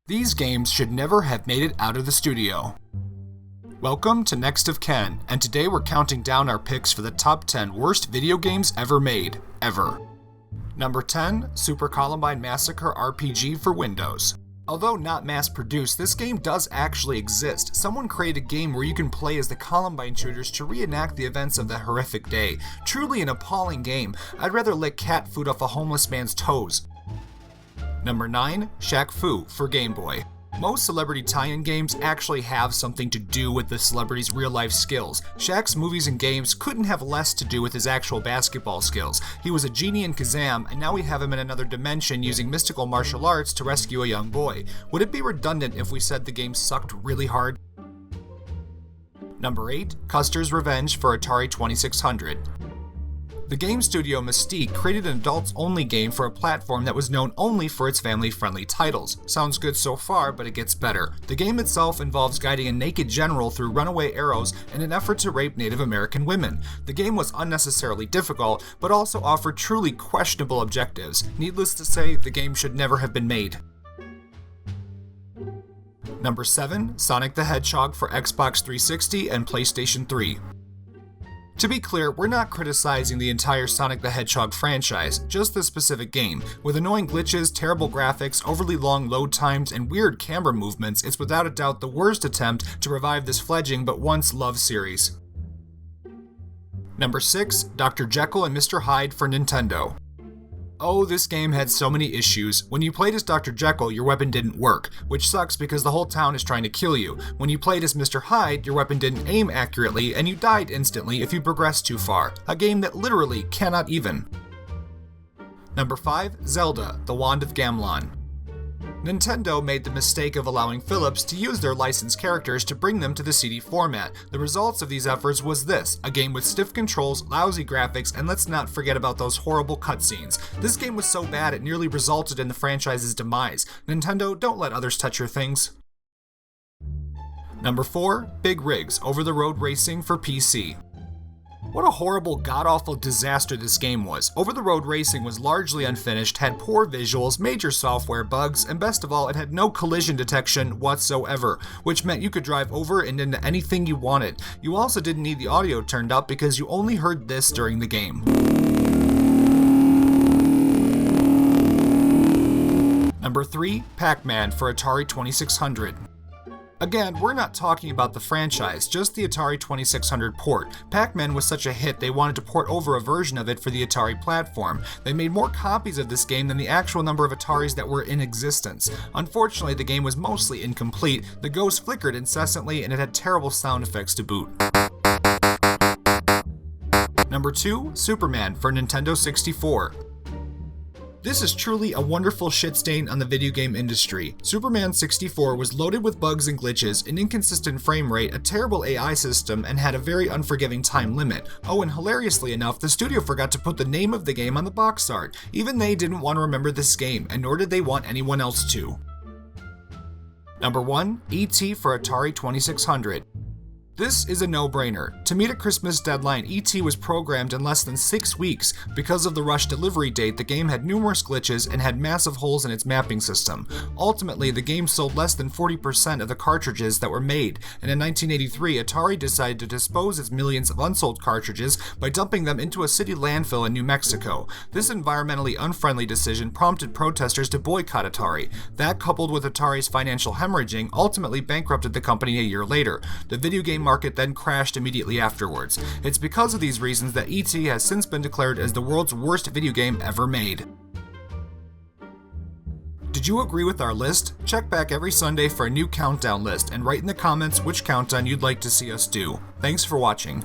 These games should never have made it out of the studio. Welcome to Next of Ken, and today we're counting down our picks for the top 10 worst video games ever made, ever. Number 10, Super Columbine Massacre RPG for Windows. Although not mass-produced, this game does actually exist. Someone created a game where you can play as the Columbine shooters to reenact the events of that horrific day. Truly an appalling game. I'd rather lick cat food off a homeless man's toes. Number 9, Shaq Fu for Game Boy. Most celebrity tie-in games actually have something to do with the celebrity's real-life skills. Shaq's movies and games couldn't have less to do with his actual basketball skills. He was a genie in Kazam, and now we have him in another dimension using mystical martial arts to rescue a young boy. Would it be redundant if we said the game sucked really hard? Number 8, Custer's Revenge for Atari 2600. The game studio Mystique created an adults-only game for a platform that was known only for its family-friendly titles. Sounds good so far, but it gets better. The game itself involves guiding a naked general through runaway arrows in an effort to rape Native American women. The game was unnecessarily difficult, but also offered truly questionable objectives. Needless to say, the game should never have been made. Number 7, Sonic the Hedgehog for Xbox 360 and PlayStation 3. To be clear, we're not criticizing the entire Sonic the Hedgehog franchise, just this specific game. With annoying glitches, terrible graphics, overly long load times, and weird camera movements, it's without a doubt the worst attempt to revive this fledgling but once loved series. Number 6, Dr. Jekyll and Mr. Hyde for Nintendo. Oh, this game had so many issues. When you played as Dr. Jekyll, your weapon didn't work, which sucks because the whole town is trying to kill you. When you played as Mr. Hyde, your weapon didn't aim accurately, and you died instantly if you progressed too far. A game that literally cannot even. Number 5, Zelda, The Wand of Gamelon. Nintendo made the mistake of allowing Philips to use their licensed characters to bring them to the CD format. The results of these efforts was this, a game with stiff controls, lousy graphics, and let's not forget about those horrible cutscenes. This game was so bad it nearly resulted in the franchise's demise. Nintendo, don't let others touch your things. Number 4, Big Rigs, Over-the-Road Racing for PC. What a horrible, god-awful disaster this game was. Over-the-road racing was largely unfinished, had poor visuals, major software bugs, and best of all, it had no collision detection whatsoever, which meant you could drive over and into anything you wanted. You also didn't need the audio turned up because you only heard this during the game. Number 3, Pac-Man for Atari 2600. Again, we're not talking about the franchise, just the Atari 2600 port. Pac-Man was such a hit they wanted to port over a version of it for the Atari platform. They made more copies of this game than the actual number of Ataris that were in existence. Unfortunately, the game was mostly incomplete, the ghost flickered incessantly, and it had terrible sound effects to boot. Number 2, Superman for Nintendo 64. This is truly a wonderful shit stain on the video game industry. Superman 64 was loaded with bugs and glitches, an inconsistent frame rate, a terrible AI system, and had a very unforgiving time limit. Oh, and hilariously enough, the studio forgot to put the name of the game on the box art. Even they didn't want to remember this game, and nor did they want anyone else to. Number 1, E.T. for Atari 2600. This is a no-brainer. To meet a Christmas deadline, E.T. was programmed in less than 6 weeks. Because of the rushed delivery date, the game had numerous glitches and had massive holes in its mapping system. Ultimately, the game sold less than 40% of the cartridges that were made, and in 1983, Atari decided to dispose its millions of unsold cartridges by dumping them into a city landfill in New Mexico. This environmentally unfriendly decision prompted protesters to boycott Atari. That, coupled with Atari's financial hemorrhaging, ultimately bankrupted the company a year later. The video game market then crashed immediately afterwards. It's because of these reasons that E.T. has since been declared as the world's worst video game ever made. Did you agree with our list? Check back every Sunday for a new countdown list and write in the comments which countdown you'd like to see us do. Thanks for watching.